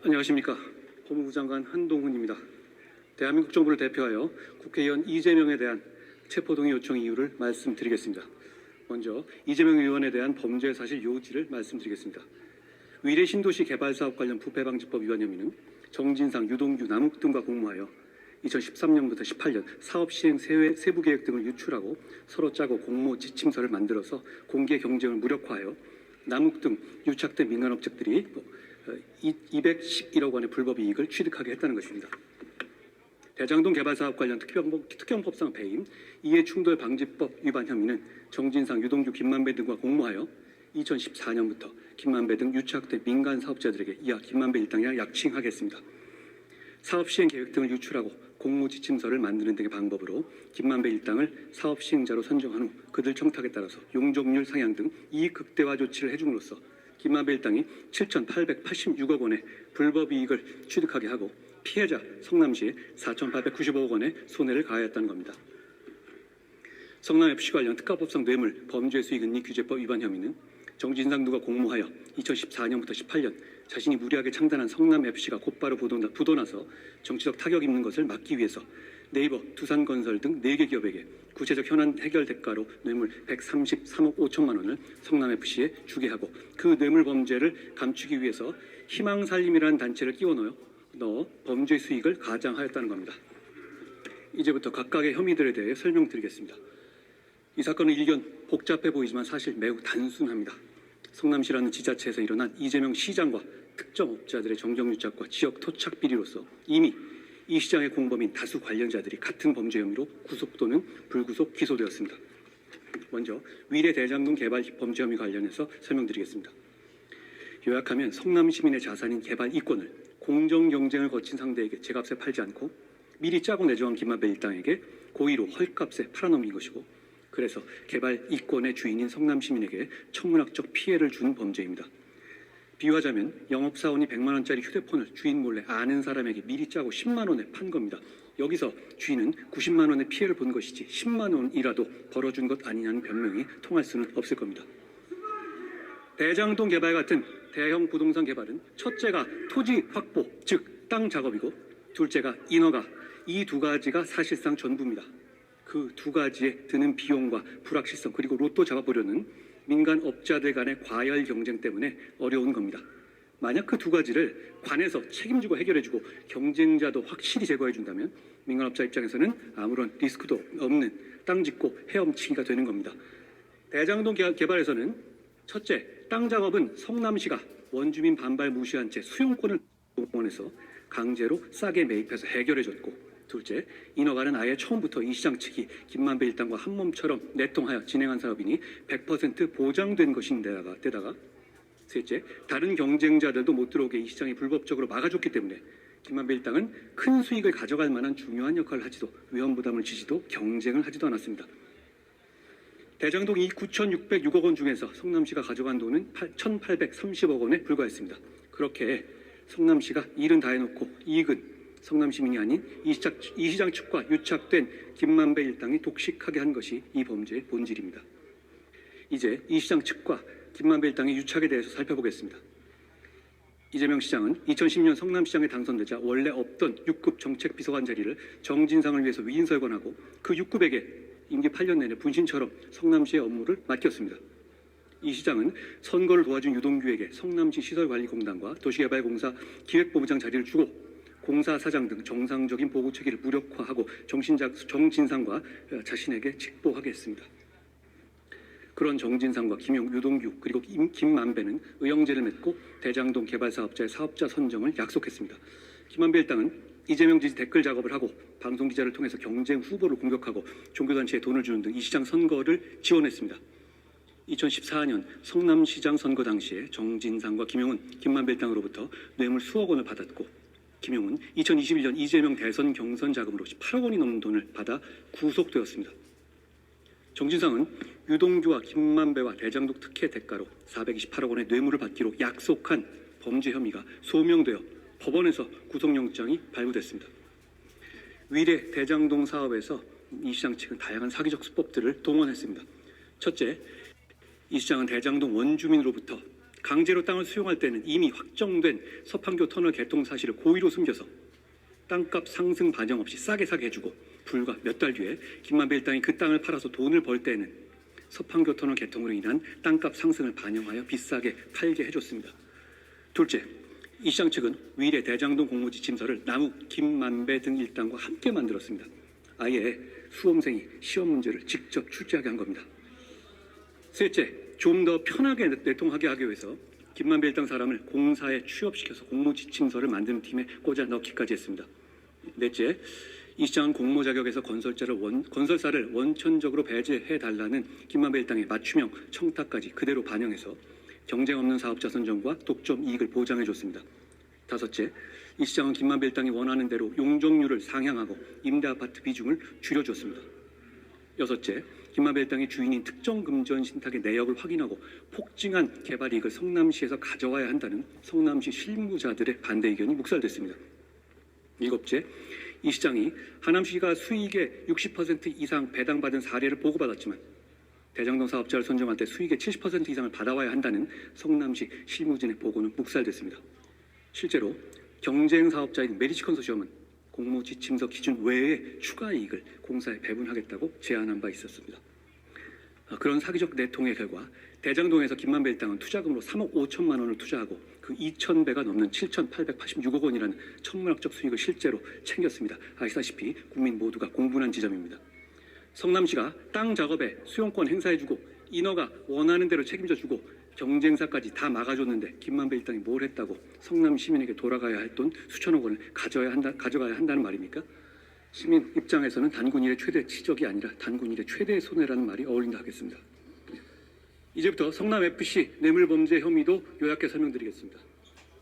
안녕하십니까. 법무부 장관 한동훈입니다. 대한민국 정부를 대표하여 국회의원 이재명에 대한 체포동의 요청 이유를 말씀드리겠습니다. 먼저 이재명 의원에 대한 범죄 사실 요지를 말씀드리겠습니다. 위례 신도시 개발사업 관련 부패방지법 위반 혐의는 정진상, 유동규, 남욱 등과 공모하여 2013년부터 18년 사업 시행 세부 계획 등을 유출하고 서로 짜고 공모 지침서를 만들어서 공개 경쟁을 무력화하여 남욱 등 유착된 민간업체들이 211억 원의 불법 이익을 취득하게 했다는 것입니다. 대장동 개발사업 관련 특경법상 배임 이해충돌 방지법 위반 혐의는 정진상, 유동규, 김만배 등과 공모하여 2014년부터 김만배 등 유착된 민간 사업자들에게 이하 김만배 일당이라 약칭하겠습니다. 사업 시행 계획 등을 유출하고 공모 지침서를 만드는 등의 방법으로 김만배 일당을 사업 시행자로 선정한 후 그들 청탁에 따라서 용적률 상향 등 이익 극대화 조치를 해줌으로써 김만배 일당이 7,886억 원의 불법 이익을 취득하게 하고 피해자 성남시에 4,895억 원의 손해를 가하였다는 겁니다. 성남FC 관련 특가법상 뇌물 범죄 수익은닉 규제법 위반 혐의는 정진상 등과 공모하여 2014년부터 18년 자신이 무리하게 창단한 성남FC가 곧바로 부도나서 정치적 타격 입는 것을 막기 위해서 네이버, 두산건설 등 4개 기업에게 구체적 현안 해결 대가로 뇌물 133억 5천만 원을 성남FC에 주게 하고 그 뇌물 범죄를 감추기 위해서 희망살림이라는 단체를 끼워 넣어 범죄 수익을 가장하였다는 겁니다. 이제부터 각각의 혐의들에 대해 설명드리겠습니다. 이 사건은 일견 복잡해 보이지만 사실 매우 단순합니다. 성남시라는 지자체에서 일어난 이재명 시장과 특정 업자들의 정경유착과 지역 토착 비리로서 이미 이 시장의 공범인 다수 관련자들이 같은 범죄 혐의로 구속 또는 불구속 기소되었습니다. 먼저 위례 대장동 개발 범죄 혐의 관련해서 설명드리겠습니다. 요약하면 성남 시민의 자산인 개발 이권을 공정 경쟁을 거친 상대에게 제값에 팔지 않고 미리 짜고 내정한 김만배 일당에게 고의로 헐값에 팔아넘긴 것이고, 그래서 개발 이권의 주인인 성남 시민에게 천문학적 피해를 준 범죄입니다. 비유하자면 영업사원이 100만 원짜리 휴대폰을 주인 몰래 아는 사람에게 미리 짜고 10만 원에 판 겁니다. 여기서 주인은 90만 원의 피해를 본 것이지 10만 원이라도 벌어준 것 아니냐는 변명이 통할 수는 없을 겁니다. 대장동 개발 같은 대형 부동산 개발은 첫째가 토지 확보, 즉 땅 작업이고 둘째가 인허가, 이 두 가지가 사실상 전부입니다. 그 두 가지에 드는 비용과 불확실성 그리고 로또 잡아보려는 민간 업자들 간의 과열 경쟁 때문에 어려운 겁니다. 만약 그 두 가지를 관에서 책임지고 해결해주고 경쟁자도 확실히 제거해준다면 민간업자 입장에서는 아무런 리스크도 없는 땅 짓고 헤엄치기가 되는 겁니다. 대장동 개발에서는 첫째, 땅 작업은 성남시가 원주민 반발 무시한 채 수용권을 동원해서 강제로 싸게 매입해서 해결해줬고, 둘째, 인허가는 아예 처음부터 이 시장 측이 김만배 일당과 한몸처럼 내통하여 진행한 사업이니 100% 보장된 것인데다가 셋째, 다른 경쟁자들도 못 들어오게 이 시장이 불법적으로 막아줬기 때문에 김만배 일당은 큰 수익을 가져갈 만한 중요한 역할을 하지도 위험부담을 지지도 경쟁을 하지도 않았습니다. 대장동 이 9,606억 원 중에서 성남시가 가져간 돈은 1,830억 원에 불과했습니다. 그렇게 성남시가 일은 다 해놓고 이익은 성남 시민이 아닌 이 시장 측과 유착된 김만배 일당이 독식하게 한 것이 이 범죄의 본질입니다. 이제 이 시장 측과 김만배 일당의 유착에 대해서 살펴보겠습니다. 이재명 시장은 2010년 성남시장에 당선되자 원래 없던 6급 정책비서관 자리를 정진상을 위해서 위인설관하고 그 6급에게 임기 8년 내내 분신처럼 성남시의 업무를 맡겼습니다. 이 시장은 선거를 도와준 유동규에게 성남시 시설관리공단과 도시개발공사 기획본부장 자리를 주고 공사 사장 등 정상적인 보고 체계를 무력화하고 정진상과 자신에게 직보하게 했습니다. 그런 정진상과 김용, 유동규 그리고 김만배는 의형제를 맺고 대장동 개발사업자의 사업자 선정을 약속했습니다. 김만배 일당은 이재명 지지 댓글 작업을 하고 방송기자를 통해서 경쟁 후보를 공격하고 종교단체에 돈을 주는 등 이 시장 선거를 지원했습니다. 2014년 성남시장 선거 당시에 정진상과 김용은 김만배 일당으로부터 뇌물 수억 원을 받았고, 김용은 2021년 이재명 대선 경선 자금으로 8억 원이 넘는 돈을 받아 구속되었습니다. 정진상은 유동규와 김만배와 대장동 특혜 대가로 428억 원의 뇌물을 받기로 약속한 범죄 혐의가 소명되어 법원에서 구속영장이 발부됐습니다. 위례 대장동 사업에서 이 시장 측은 다양한 사기적 수법들을 동원했습니다. 첫째, 이 시장은 대장동 원주민으로부터 강제로 땅을 수용할 때는 이미 확정된 서판교 터널 개통 사실을 고의로 숨겨서 땅값 상승 반영 없이 싸게 사게 해주고 불과 몇 달 뒤에 김만배 일당이 그 땅을 팔아서 돈을 벌 때는 서판교 터널 개통으로 인한 땅값 상승을 반영하여 비싸게 팔게 해줬습니다. 둘째, 이 시장 측은 위례 대장동 공모지침서를 남욱, 김만배 등 일당과 함께 만들었습니다. 아예 수험생이 시험 문제를 직접 출제하게 한 겁니다. 셋째, 좀 더 편하게 내통하게 하기 위해서 김만배 일당 사람을 공사에 취업시켜서 공모지침서를 만드는 팀에 꽂아 넣기까지 했습니다. 넷째, 이 시장은 공모 자격에서 건설사를 원천적으로 배제해달라는 김만배 일당의 맞춤형 청탁까지 그대로 반영해서 경쟁 없는 사업자 선정과 독점 이익을 보장해줬습니다. 다섯째, 이 시장은 김만배 일당이 원하는 대로 용적률을 상향하고 임대아파트 비중을 줄여줬습니다. 여섯째, 김만배 일당이 주인인 특정 금전 신탁의 내역을 확인하고 폭증한 개발 이익을 성남시에서 가져와야 한다는 성남시 실무자들의 반대 의견이 묵살됐습니다. 일곱째, 이 시장이 하남시가 수익의 60% 이상 배당받은 사례를 보고받았지만 대장동 사업자를 선정할 때 수익의 70% 이상을 받아와야 한다는 성남시 실무진의 보고는 묵살됐습니다. 실제로 경쟁 사업자인 메리츠 컨소시엄은 공모 지침서 기준 외에 추가 이익을 공사에 배분하겠다고 제안한 바 있었습니다. 그런 사기적 내통의 결과 대장동에서 김만배 일당은 투자금으로 3억 5천만 원을 투자하고 그 2,000배가 넘는 7,886억 원이라는 천문학적 수익을 실제로 챙겼습니다. 아시다시피 국민 모두가 공분한 지점입니다. 성남시가 땅 작업에 수용권 행사해주고 인허가 원하는 대로 책임져주고 경쟁사까지 다 막아줬는데 김만배 일당이 뭘 했다고 성남 시민에게 돌아가야 할 돈 수천억 원을 가져가야 한다는 말입니까? 시민 입장에서는 단군 일의 최대 치적이 아니라 단군 일의 최대 손해라는 말이 어울린다 하겠습니다. 이제부터 성남FC 뇌물범죄 혐의도 요약해 설명드리겠습니다.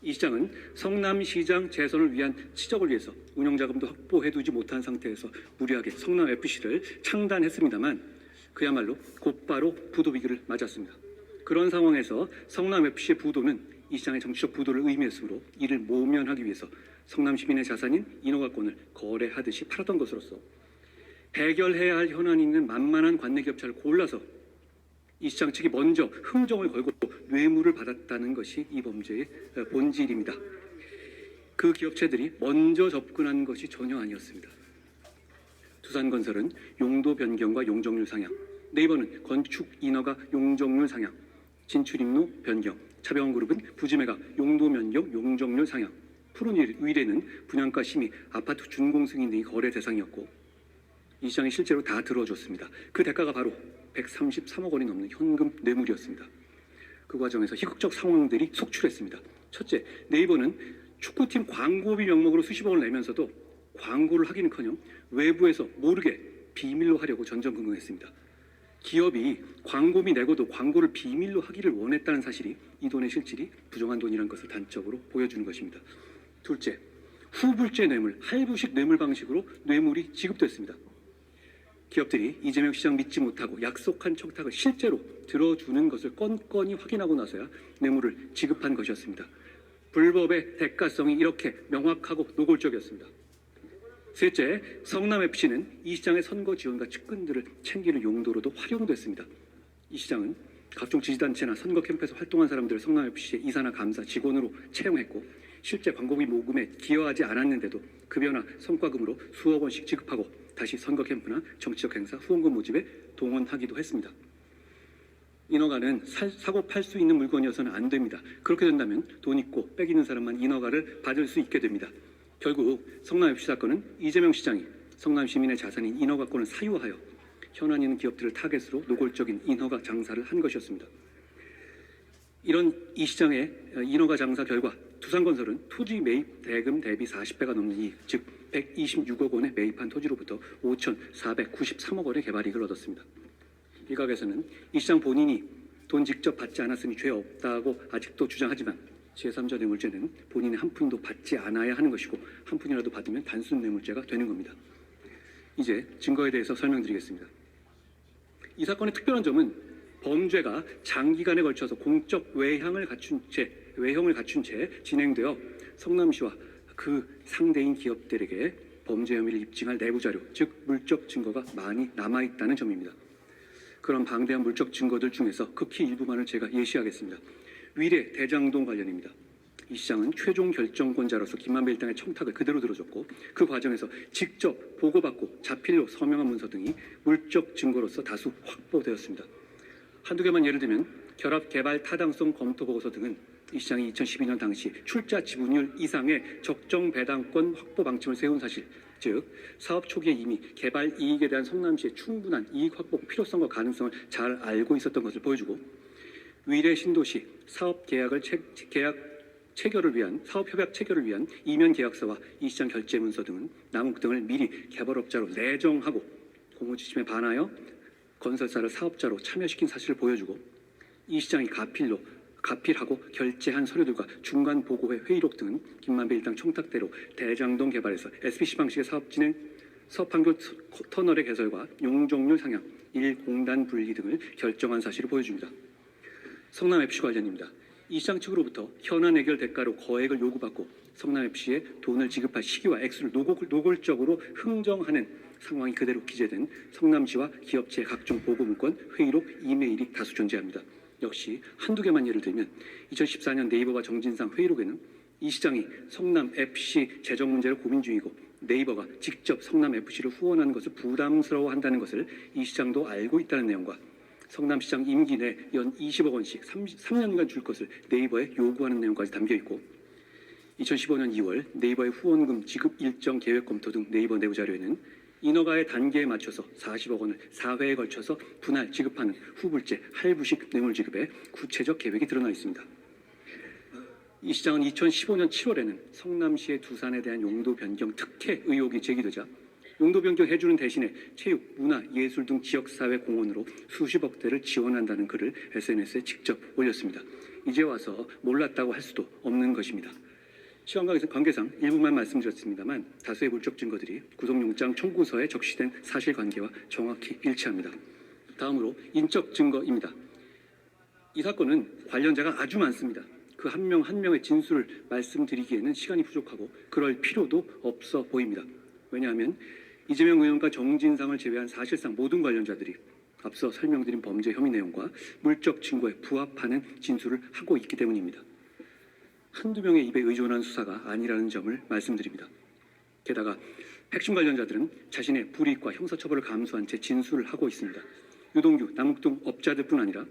이 시장은 성남시장 재선을 위한 치적을 위해서 운영자금도 확보해두지 못한 상태에서 무리하게 성남FC를 창단했습니다만 그야말로 곧바로 부도 위기를 맞았습니다. 그런 상황에서 성남FC의 부도는 이 시장의 정치적 부도를 의미했으므로 이를 모면하기 위해서 성남 시민의 자산인 인허가권을 거래하듯이 팔았던 것으로서 해결해야 할 현안이 있는 만만한 관내기업체를 골라서 이 시장 측이 먼저 흥정을 걸고 뇌물을 받았다는 것이 이 범죄의 본질입니다. 그 기업체들이 먼저 접근한 것이 전혀 아니었습니다. 두산건설은 용도 변경과 용적률 상향, 네이버는 건축 인허가 용적률 상향, 진출입로 변경, 차병원그룹은 부지매각 용도 변경 용적률 상향, 푸른위례는 분양가 심의, 아파트 준공 승인 등이 거래 대상이었고 이 시장이 실제로 다 들어줬습니다. 그 대가가 바로 133억 원이 넘는 현금 뇌물이었습니다. 그 과정에서 희극적 상황들이 속출했습니다. 첫째, 네이버는 축구팀 광고비 명목으로 수십억 원을 내면서도 광고를 하기는커녕 외부에서 모르게 비밀로 하려고 전전긍긍했습니다. 기업이 광고비 내고도 광고를 비밀로 하기를 원했다는 사실이 이 돈의 실질이 부정한 돈이라는 것을 단적으로 보여주는 것입니다. 둘째, 후불제 뇌물, 할부식 뇌물 방식으로 뇌물이 지급됐습니다. 기업들이 이재명 시장 믿지 못하고 약속한 청탁을 실제로 들어주는 것을 건건히 확인하고 나서야 뇌물을 지급한 것이었습니다. 불법의 대가성이 이렇게 명확하고 노골적이었습니다. 셋째, 성남FC는 이 시장의 선거 지원과 측근들을 챙기는 용도로도 활용됐습니다. 이 시장은 각종 지지단체나 선거 캠프에서 활동한 사람들을 성남FC의 이사나 감사 직원으로 채용했고 실제 광고비 모금에 기여하지 않았는데도 급여나 성과금으로 수억 원씩 지급하고 다시 선거 캠프나 정치적 행사, 후원금 모집에 동원하기도 했습니다. 인허가는 사고 팔 수 있는 물건이어서는 안 됩니다. 그렇게 된다면 돈 있고 빽 있는 사람만 인허가를 받을 수 있게 됩니다. 결국 성남FC 사건은 이재명 시장이 성남 시민의 자산인 인허가권을 사유하여 현안 있는 기업들을 타겟으로 노골적인 인허가 장사를 한 것이었습니다. 이런 이 시장의 인허가 장사 결과 두산건설은 토지 매입 대금 대비 40배가 넘는 이익, 즉 126억 원에 매입한 토지로부터 5,493억 원의 개발이익을 얻었습니다. 일각에서는 이 시장 본인이 돈 직접 받지 않았으니 죄 없다고 아직도 주장하지만 제3자 뇌물죄는 본인이 한 푼도 받지 않아야 하는 것이고 한 푼이라도 받으면 단순 뇌물죄가 되는 겁니다. 이제 증거에 대해서 설명드리겠습니다. 이 사건의 특별한 점은 범죄가 장기간에 걸쳐서 공적 외형을 갖춘 채 진행되어 성남시와 그 상대인 기업들에게 범죄 혐의를 입증할 내부 자료, 즉 물적 증거가 많이 남아있다는 점입니다. 그런 방대한 물적 증거들 중에서 극히 일부만을 제가 예시하겠습니다. 위례 대장동 관련입니다. 이 시장은 최종 결정권자로서 김만배 일당의 청탁을 그대로 들어줬고 그 과정에서 직접 보고받고 자필로 서명한 문서 등이 물적 증거로서 다수 확보되었습니다. 한두 개만 예를 들면 결합 개발 타당성 검토 보고서 등은 이 시장이 2012년 당시 출자 지분율 이상의 적정 배당권 확보 방침을 세운 사실, 즉 사업 초기에 이미 개발 이익에 대한 성남시의 충분한 이익 확보 필요성과 가능성을 잘 알고 있었던 것을 보여주고 위례 신도시 사업 계약을 체결을 위한 사업 협약 체결을 위한 이면 계약서와 이 시장 결제 문서 등은 남욱 등을 미리 개발업자로 내정하고 공무지침에 반하여 건설사를 사업자로 참여시킨 사실을 보여주고 이 시장이 가필하고 결제한 서류들과 중간 보고회 회의록 등은 김만배 일당 청탁대로 대장동 개발에서 SPC 방식의 서판교 터널의 개설과 용적률 상향, 일공단 분리 등을 결정한 사실을 보여줍니다. 성남FC 관련입니다. 이 시장 측으로부터 현안 해결 대가로 거액을 요구받고 성남FC에 돈을 지급할 시기와 액수를 노골적으로 흥정하는 상황이 그대로 기재된 성남시와 기업체 각종 보고 문건, 회의록, 이메일이 다수 존재합니다. 역시 한두 개만 예를 들면 2014년 네이버와 정진상 회의록에는 이 시장이 성남FC 재정 문제를 고민 중이고 네이버가 직접 성남FC를 후원하는 것을 부담스러워한다는 것을 이 시장도 알고 있다는 내용과 성남시장 임기 내 연 20억 원씩 3년간 줄 것을 네이버에 요구하는 내용까지 담겨 있고 2015년 2월 네이버의 후원금 지급 일정 계획 검토 등 네이버 내부 자료에는 인허가의 단계에 맞춰서 40억 원을 4회에 걸쳐서 분할 지급하는 후불제 할부식 뇌물 지급의 구체적 계획이 드러나 있습니다. 이 시장은 2015년 7월에는 성남시의 두산에 대한 용도 변경 특혜 의혹이 제기되자 용도 변경 해주는 대신에 체육, 문화, 예술 등 지역사회 공헌으로 수십억 대를 지원한다는 글을 SNS에 직접 올렸습니다. 이제 와서 몰랐다고 할 수도 없는 것입니다. 시간 관계상 일부만 말씀드렸습니다만 다수의 물적 증거들이 구속영장 청구서에 적시된 사실관계와 정확히 일치합니다. 다음으로 인적 증거입니다. 이 사건은 관련자가 아주 많습니다. 그 한 명 한 명의 진술을 말씀드리기에는 시간이 부족하고 그럴 필요도 없어 보입니다. 왜냐하면 이재명 의원과 정진상을 제외한 사실상 모든 관련자들이 앞서 설명드린 범죄 혐의 내용과 물적 증거에 부합하는 진술을 하고 있기 때문입니다. 한두 명의 입에 의존한 수사가 아니라는 점을 말씀드립니다. 게다가 핵심 관련자들은 자신의 불이익과 형사처벌을 감수한 채 진술을 하고 있습니다. 유동규, 남욱 등 업자들뿐 아니라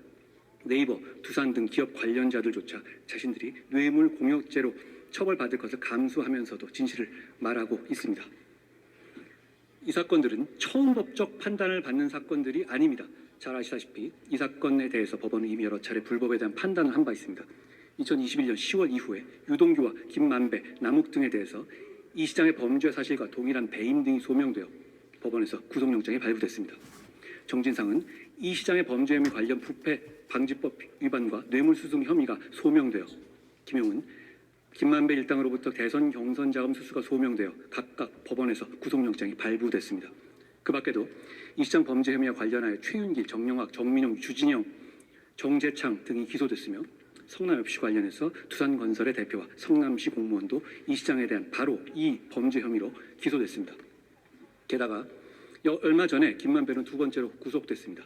네이버, 두산 등 기업 관련자들조차 자신들이 뇌물 공여죄로 처벌받을 것을 감수하면서도 진실을 말하고 있습니다. 이 사건들은 처음 법적 판단을 받는 사건들이 아닙니다. 잘 아시다시피 이 사건에 대해서 법원은 이미 여러 차례 불법에 대한 판단을 한 바 있습니다. 2021년 10월 이후에 유동규와 김만배, 남욱 등에 대해서 이 시장의 범죄 사실과 동일한 배임 등이 소명되어 법원에서 구속영장이 발부됐습니다. 정진상은 이 시장의 범죄 혐의 관련 부패 방지법 위반과 뇌물수수 혐의가 소명되어 김용은 김만배 일당으로부터 대선 경선 자금 수수가 소명되어 각각 법원에서 구속영장이 발부됐습니다. 그 밖에도 이 시장 범죄 혐의와 관련하여 최윤길, 정영학, 정민용, 주진영, 정재창 등이 기소됐으며 성남FC 관련해서 두산건설의 대표와 성남시 공무원도 이 시장에 대한 바로 이 범죄 혐의로 기소됐습니다. 게다가 얼마 전에 김만배는 두 번째로 구속됐습니다.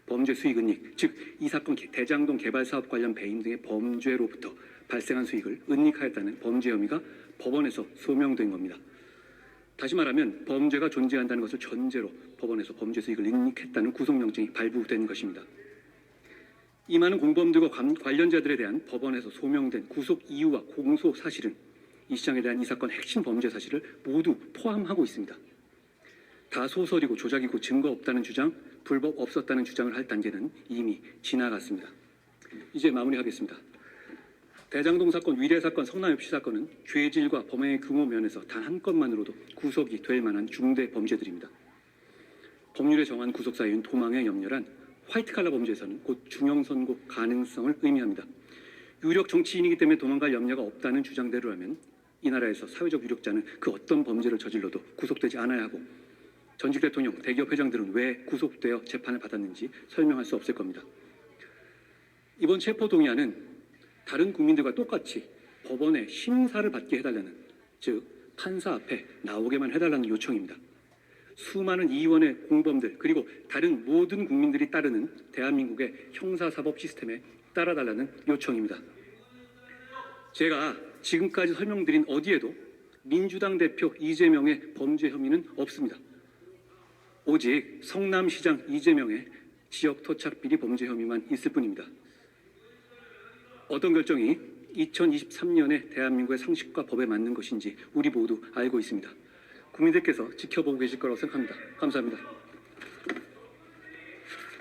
범죄 수익 은닉, 즉 이 사건 대장동 개발 사업 관련 배임 등의 범죄로부터 발생한 수익을 은닉하였다는 범죄 혐의가 법원에서 소명된 겁니다. 다시 말하면 범죄가 존재한다는 것을 전제로 법원에서 범죄 수익을 은닉했다는 구속영장이 발부된 것입니다. 이 많은 공범들과 관련자들에 대한 법원에서 소명된 구속 이유와 공소 사실은 이 시장에 대한 이 사건 핵심 범죄 사실을 모두 포함하고 있습니다. 다 소설이고 조작이고 증거 없다는 주장, 불법 없었다는 주장을 할 단계는 이미 지나갔습니다. 이제 마무리하겠습니다. 대장동 사건, 위례 사건, 성남FC 사건은 죄질과 범행의 규모 면에서 단 한 건만으로도 구속이 될 만한 중대 범죄들입니다. 법률에 정한 구속 사유인 도망에 염려란 화이트칼라 범죄에서는 곧 중형 선고 가능성을 의미합니다. 유력 정치인이기 때문에 도망갈 염려가 없다는 주장대로라면 이 나라에서 사회적 유력자는 그 어떤 범죄를 저질러도 구속되지 않아야 하고 전직 대통령, 대기업 회장들은 왜 구속되어 재판을 받았는지 설명할 수 없을 겁니다. 이번 체포동의안은 다른 국민들과 똑같이 법원의 심사를 받게 해달라는, 즉 판사 앞에 나오게만 해달라는 요청입니다. 수많은 이원의 공범들 그리고 다른 모든 국민들이 따르는 대한민국의 형사사법 시스템에 따라달라는 요청입니다. 제가 지금까지 설명드린 어디에도 민주당 대표 이재명의 범죄 혐의는 없습니다. 오직 성남시장 이재명의 지역 토착 비리 범죄 혐의만 있을 뿐입니다. 어떤 결정이 2023년에 대한민국의 상식과 법에 맞는 것인지 우리 모두 알고 있습니다. 국민들께서 지켜보고 계실 거라고 생각합니다. 감사합니다.